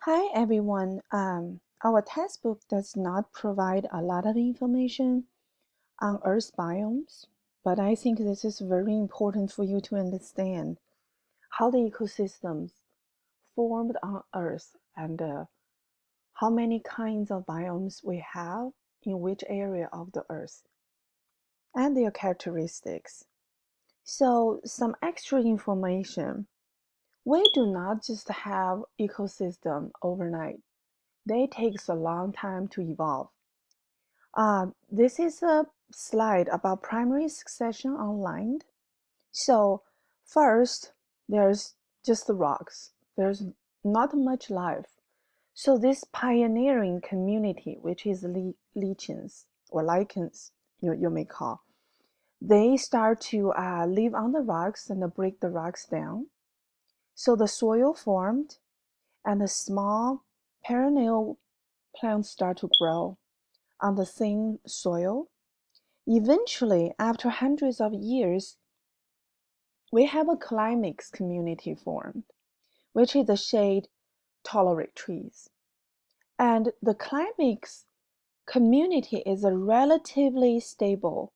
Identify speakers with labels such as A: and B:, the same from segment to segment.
A: Hi everyone. Our textbook does not provide a lot of information on Earth biomes, but I think this is very important for you to understand how the ecosystems formed on Earth and how many kinds of biomes we have in which area of the Earth and their characteristics. So some extra information. We do not just have ecosystem overnight. They takes a long time to evolve. This is a slide about primary succession online. So first, there's just the rocks. There's not much life. So this pioneering community, which is lichens or lichens, you may call, they start to live on the rocks and break the rocks down. So the soil formed and the small perennial plants start to grow on the same soil. Eventually, after hundreds of years, we have a climax community formed, which is the shade-tolerant trees. And the climax community is a relatively stable,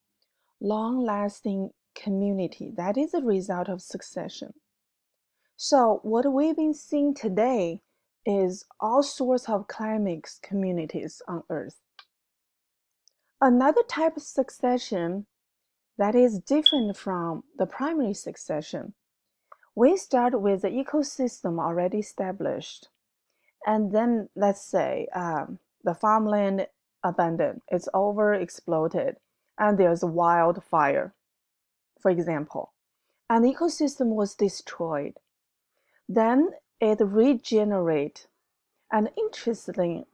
A: long-lasting community that is a result of succession. So what we've been seeing today is all sorts of climax communities on Earth. Another type of succession that is different from the primary succession. We start with the ecosystem already established, and then let's say the farmland abandoned, it's overexploited, and there's a wildfire, for example, and the ecosystem was destroyed. Then it regenerates, and interestingly,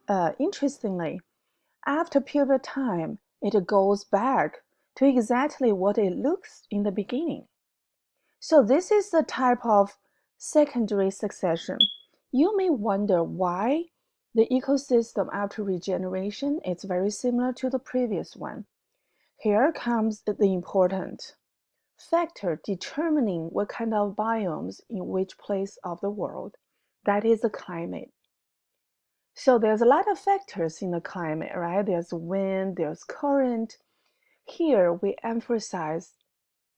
A: after a period of time, it goes back to exactly what it looks in the beginning. So this is the type of secondary succession. You may wonder why the ecosystem after regeneration is very similar to the previous one. Here comes the important factor determining what kind of biomes in which place of the world. That is the climate. So there's a lot of factors in the climate, right? There's wind, there's current. Here we emphasize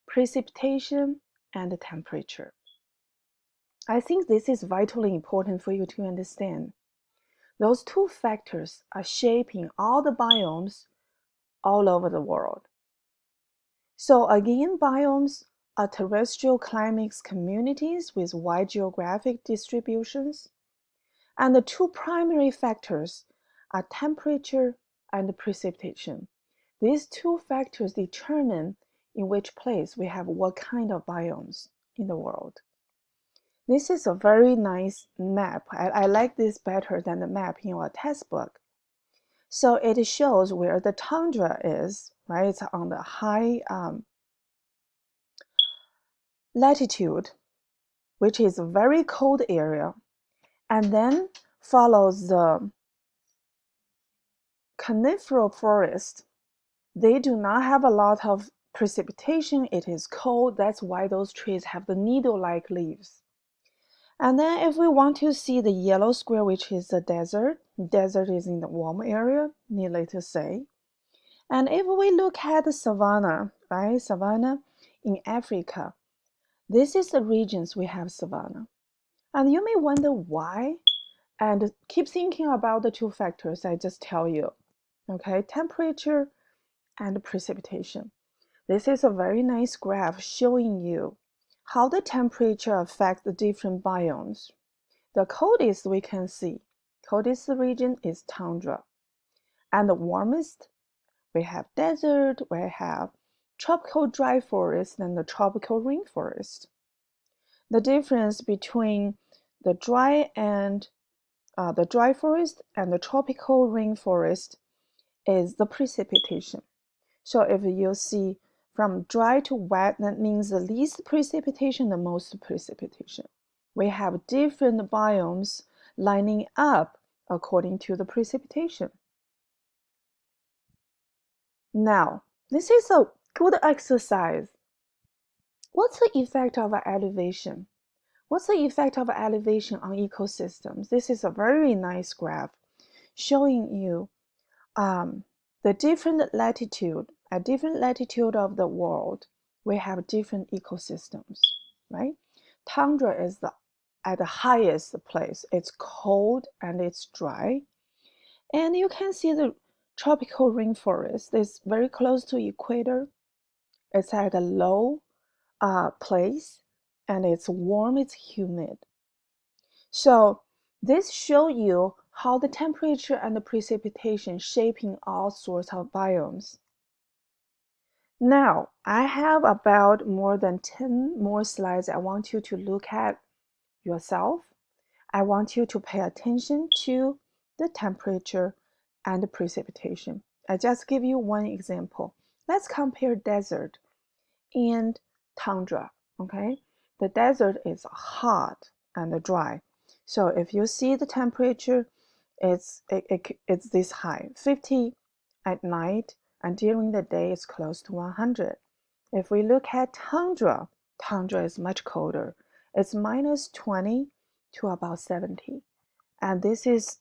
A: precipitation and temperature. I think this is vitally important for you to understand. Those two factors are shaping all the biomes all over the world. So again, biomes are terrestrial climax communities with wide geographic distributions. And the two primary factors are temperature and precipitation. These two factors determine in which place we have what kind of biomes in the world. This is a very nice map. I like this better than the map in our textbook. So it shows where the tundra is, right? It's on the high latitude, which is a very cold area, and then follows the coniferous forest. They do not have a lot of precipitation. It is cold. That's why those trees have the needle-like leaves. And then if we want to see the yellow square, which is the desert is in the warm area, needless to say. And if we look at the savanna, right, savanna in Africa, this is the regions we have savanna. And you may wonder why, and keep thinking about the two factors I just tell you, okay, temperature and precipitation. This is a very nice graph showing you how the temperature affects the different biomes. The coldest we can see, coldest region is tundra. And the warmest, we have desert, we have tropical dry forest and the tropical rainforest. The difference between the dry forest and the tropical rainforest is the precipitation. So if you see from dry to wet, that means the least precipitation, the most precipitation. We have different biomes lining up according to the precipitation. Now, this is a good exercise. What's the effect of elevation? What's the effect of elevation on ecosystems? This is a very nice graph showing you the different latitude, at different latitude of the world, we have different ecosystems, right? Tundra is at the highest place. It's cold and it's dry. And you can see the tropical rainforest is very close to equator. It's at a low place and it's warm, it's humid. So this shows you how the temperature and the precipitation shaping all sorts of biomes. Now, I have about more than 10 more slides I want you to look at yourself. I want you to pay attention to the temperature and the precipitation. I just give you one example. Let's compare desert and tundra, okay? The desert is hot and dry. So if you see the temperature, it's this high, 50 at night, and during the day it's close to 100. If we look at tundra, tundra is much colder. It's minus 20 to about 70. And this is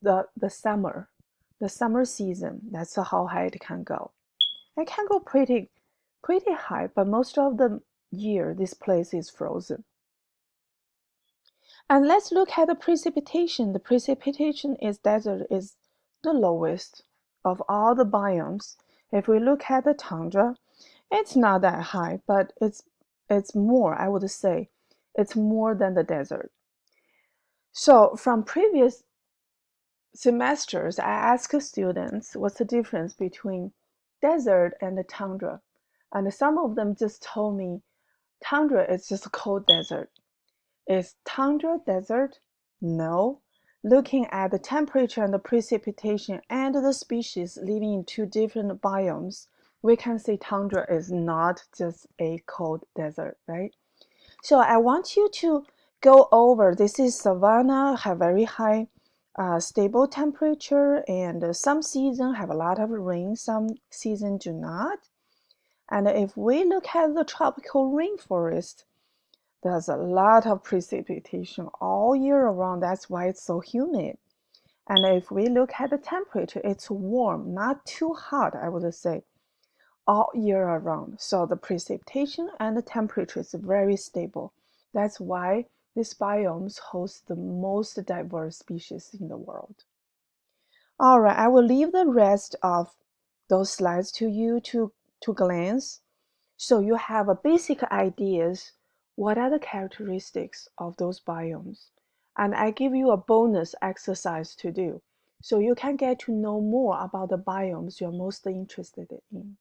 A: the summer season. That's how high it can go. It can go pretty high, but most of the year this place is frozen. And let's look at the precipitation. The precipitation is desert is the lowest of all the biomes. If we look at the tundra, it's not that high, but it's more, I would say, it's more than the desert. So from previous semesters, I asked students what's the difference between desert and the tundra. And some of them just told me tundra is just a cold desert. Is tundra desert? No. Looking at the temperature and the precipitation and the species living in two different biomes, we can say tundra is not just a cold desert, right? So I want you to go over, this is savanna, have very high stable temperature, and some season have a lot of rain, some season do not. And if we look at the tropical rainforest, there's a lot of precipitation all year around. That's why it's so humid. And if we look at the temperature, it's warm, not too hot, I would say, all year around. So the precipitation and the temperature is very stable. That's why these biomes host the most diverse species in the world. All right, I will leave the rest of those slides to you to glance, so you have a basic ideas what are the characteristics of those biomes. And I give you a bonus exercise to do, so you can get to know more about the biomes you're most interested in.